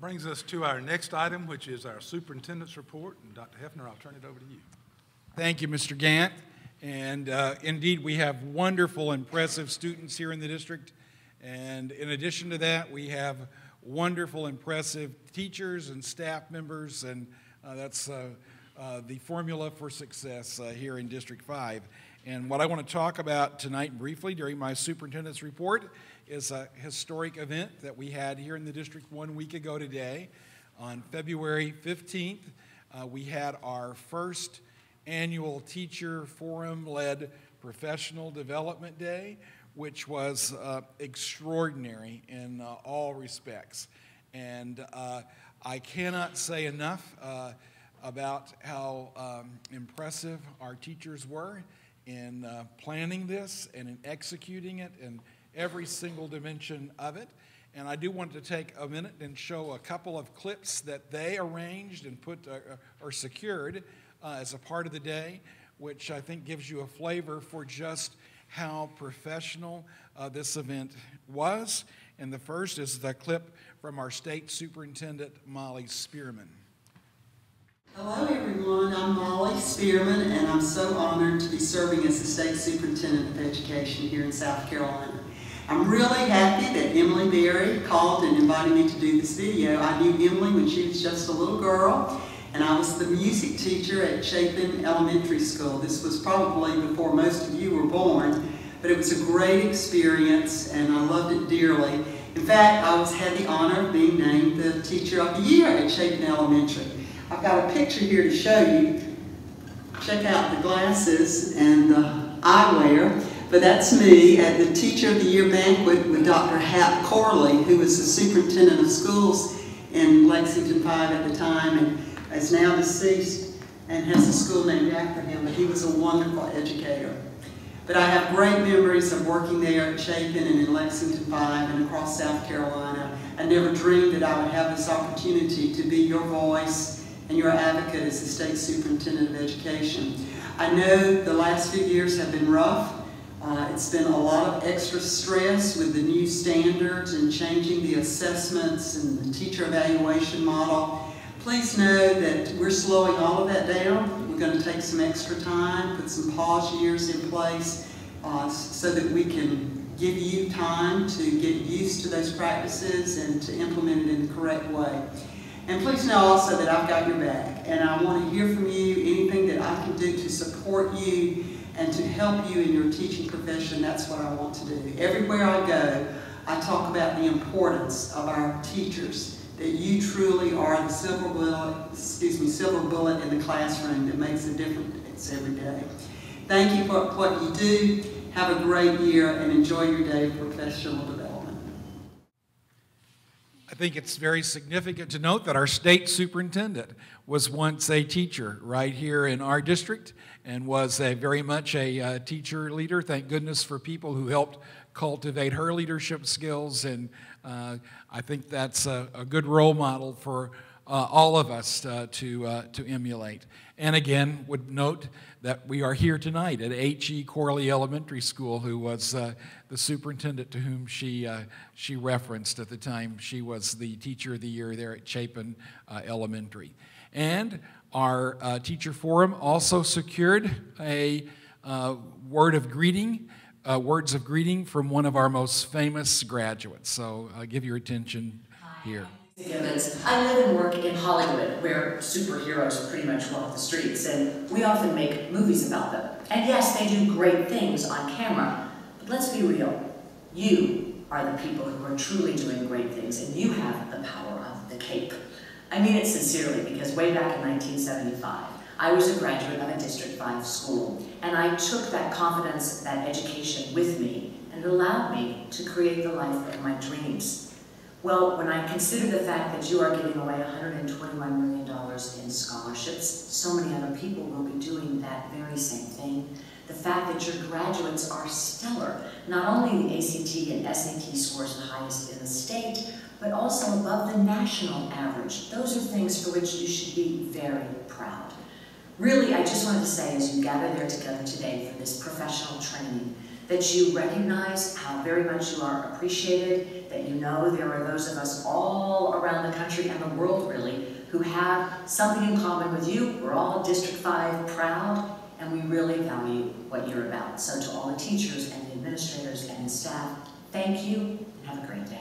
Brings us to our next item, which is our superintendent's report. And Dr. Hefner, I'll turn it over to you. Thank you, Mr. Gant. And indeed, we have wonderful, impressive students here in the district. And in addition to that, we have wonderful, impressive teachers and staff members. And that's the formula for success here in District 5. And what I want to talk about tonight briefly during my superintendent's report is a historic event that we had here in the district 1 week ago today. On February 15th, we had our first annual Teacher Forum-led Professional Development Day, which was extraordinary in all respects. And I cannot say enough about how impressive our teachers were in planning this and in executing it and every single dimension of it. And I do want to take a minute and show a couple of clips that they arranged and put or secured as a part of the day, which I think gives you a flavor for just how professional this event was. And the first is the clip from our state superintendent, Molly Spearman. Hello everyone, I'm Molly Spearman, and I'm so honored to be serving as the State Superintendent of Education here in South Carolina. I'm really happy that Emily Berry called and invited me to do this video. I knew Emily when she was just a little girl, and I was the music teacher at Chapin Elementary School. This was probably before most of you were born, but it was a great experience, and I loved it dearly. In fact, I had the honor of being named the Teacher of the Year at Chapin Elementary. I've got a picture here to show you. Check out the glasses and the eyewear. But that's me at the Teacher of the Year banquet with Dr. Hap Corley, who was the superintendent of schools in Lexington 5 at the time and is now deceased and has a school named after him, but he was a wonderful educator. But I have great memories of working there at Chapin and in Lexington 5 and across South Carolina. I never dreamed that I would have this opportunity to be your voice and your advocate as the State Superintendent of Education. I know the last few years have been rough. It's been a lot of extra stress with the new standards and changing the assessments and the teacher evaluation model. Please know that we're slowing all of that down. We're going to take some extra time, put some pause years in place so that we can give you time to get used to those practices and to implement it in the correct way. And please know also that I've got your back, and I want to hear from you anything that I can do to support you and to help you in your teaching profession. That's what I want to do. Everywhere I go, I talk about the importance of our teachers, that you truly are the silver bullet in the classroom that makes a difference every day. Thank you for what you do. Have a great year and enjoy your day of professional development. I think it's very significant to note that our state superintendent was once a teacher right here in our district and was very much a teacher leader. Thank goodness for people who helped cultivate her leadership skills, and I think that's a good role model for all of us to emulate. And again, would note that we are here tonight at H.E. Corley Elementary School, who was the superintendent to whom she referenced at the time she was the Teacher of the Year there at Chapin Elementary. And our Teacher Forum also secured a words of greeting from one of our most famous graduates. So give your attention here. I live and work in Hollywood, where superheroes pretty much walk the streets, and we often make movies about them. And yes, they do great things on camera, but let's be real. You are the people who are truly doing great things, and you have the power of the cape. I mean it sincerely, because way back in 1975, I was a graduate of a District 5 school, and I took that confidence, that education with me, and it allowed me to create the life of my dreams. Well, when I consider the fact that you are giving away $121 million in scholarships, so many other people will be doing that very same thing. The fact that your graduates are stellar, not only the ACT and SAT scores the highest in the state, but also above the national average. Those are things for which you should be very proud. Really, I just wanted to say, as you gather there together today for this professional training, that you recognize how very much you are appreciated, that you know there are those of us all around the country and the world really who have something in common with you. We're all District 5 proud, and we really value what you're about. So to all the teachers and the administrators and the staff, thank you and have a great day.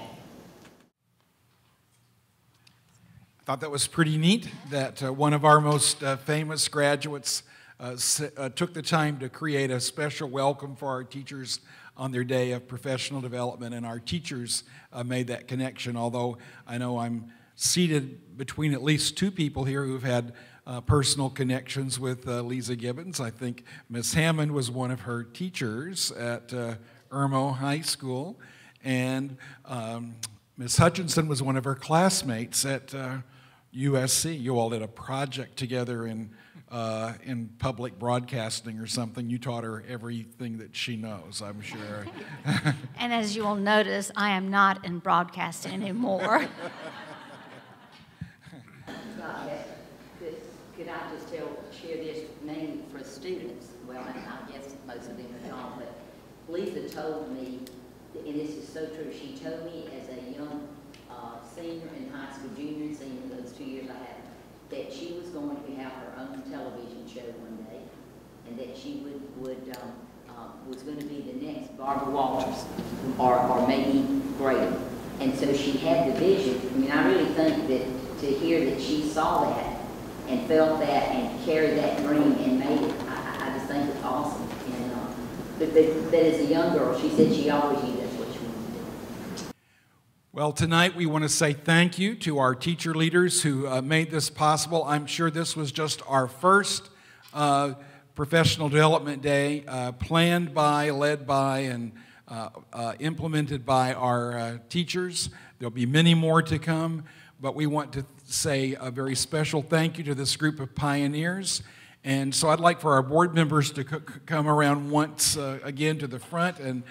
I thought that was pretty neat that one of our most famous graduates took the time to create a special welcome for our teachers on their day of professional development, and our teachers made that connection, although I know I'm seated between at least two people here who've had personal connections with Lisa Gibbons. I think Miss Hammond was one of her teachers at Irmo High School, and Miss Hutchinson was one of her classmates at USC. You all did a project together in public broadcasting or something. You taught her everything that she knows, I'm sure. And as you will notice, I am not in broadcasting anymore. Could I just share this name for students? Well, I guess most of them are gone, but Lisa told me, and this is so true, she told me as a young senior in high school, junior and senior, those 2 years I had, that she was going to have her own television show one day, and that she was going to be the next Barbara Walters, or maybe greater. And so she had the vision. I mean, I really think that to hear that she saw that and felt that and carried that dream and made it, I just think it's awesome. And that as a young girl, she said she always knew that's what she wanted to do. Well, tonight we want to say thank you to our teacher leaders who made this possible. I'm sure this was just our first professional development day planned by, led by, and implemented by our teachers. There'll be many more to come, but we want to say a very special thank you to this group of pioneers. And so I'd like for our board members to come around once again to the front, and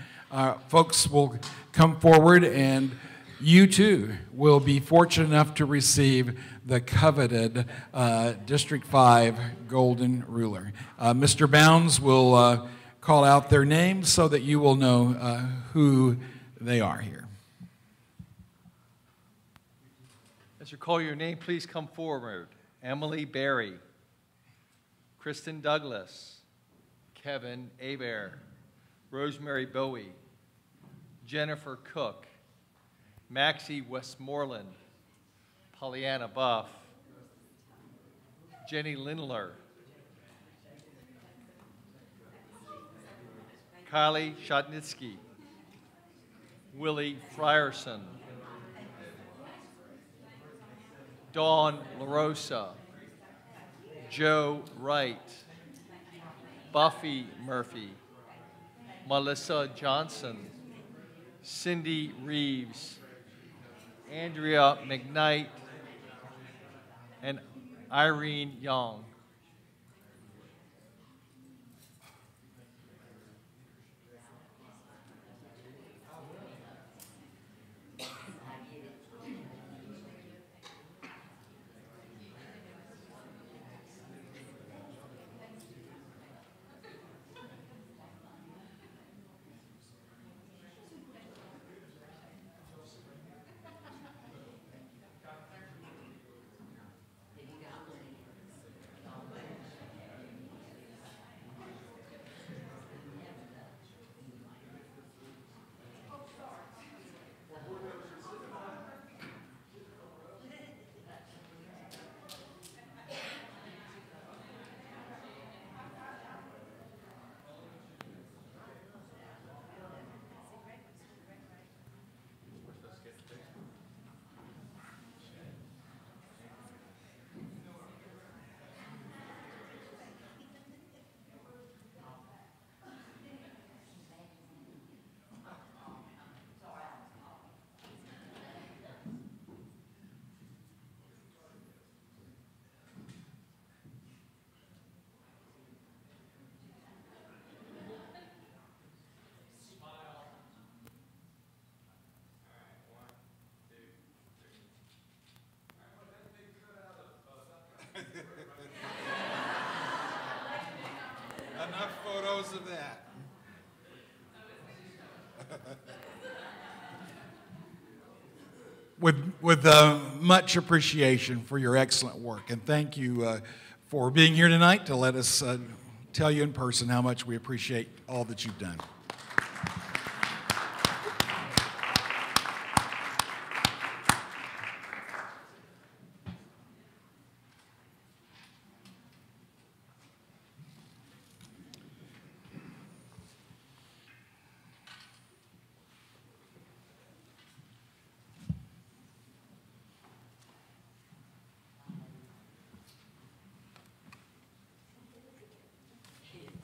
folks will come forward, and you too will be fortunate enough to receive the coveted District 5 Golden Ruler. Mr. Bounds will call out their names so that you will know who they are here. As you call your name, please come forward. Emily Berry, Kristen Douglas, Kevin Abair, Rosemary Bowie, Jennifer Cook, Maxie Westmoreland, Pollyanna Buff, Jenny Lindler, Kylie Shotnitsky, Willie Frierson, Dawn LaRosa, Joe Wright, Buffy Murphy, Melissa Johnson, Cindy Reeves, Andrea McKnight, and Irene Young. Enough photos of that. with much appreciation for your excellent work. And thank you for being here tonight to let us tell you in person how much we appreciate all that you've done.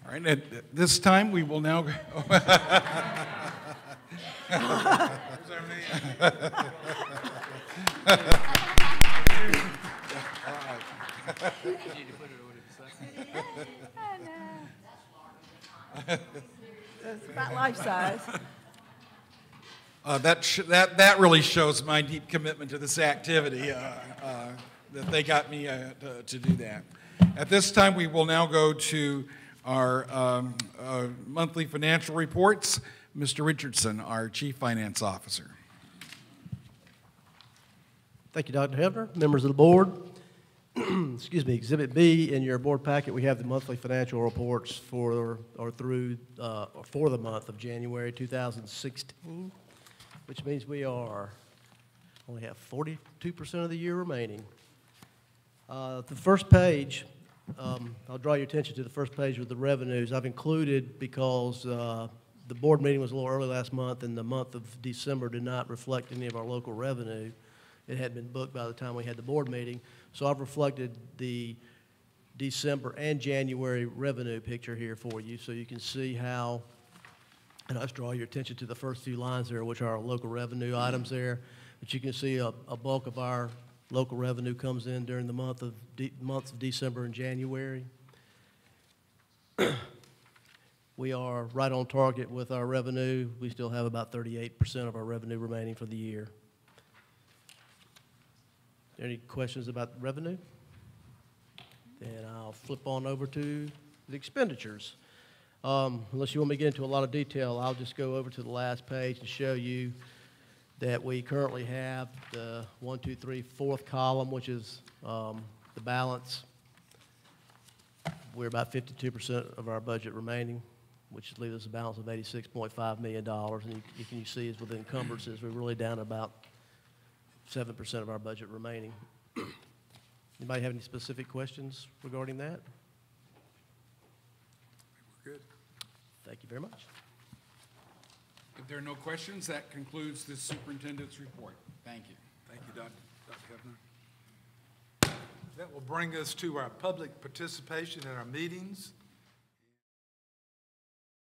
All right, at this time, we will now go. It's about life size. That really shows my deep commitment to this activity, that they got me to do that. At this time, we will now go to our monthly financial reports. Mr. Richardson, our Chief Finance Officer. Thank you, Dr. Hefner, members of the board. Excuse me, Exhibit B in your board packet, we have the monthly financial reports for the month of January 2016, which means we only have 42% of the year remaining. The first page, I'll draw your attention to the first page with the revenues. I've included because the board meeting was a little early last month, and the month of December did not reflect any of our local revenue. It had been booked by the time we had the board meeting. So I've reflected the December and January revenue picture here for you so you can see how, and I'll just draw your attention to the first few lines there, which are our local revenue items there. But you can see a bulk of our local revenue comes in during the months of December and January. We are right on target with our revenue. We still have about 38% of our revenue remaining for the year. Any questions about revenue? Then I'll flip on over to the expenditures. Unless you want me to get into a lot of detail, I'll just go over to the last page and show you that we currently have the 1, 2, 3, 4th column, which is the balance. We're about 52% of our budget remaining, which leaves us a balance of $86.5 million. And you can see is with encumbrances, we're really down about 7% of our budget remaining. Anybody have any specific questions regarding that? We're good. Thank you very much. If there are no questions, that concludes the superintendent's report. Thank you. Thank you, Dr. Hefner. That will bring us to our public participation in our meetings.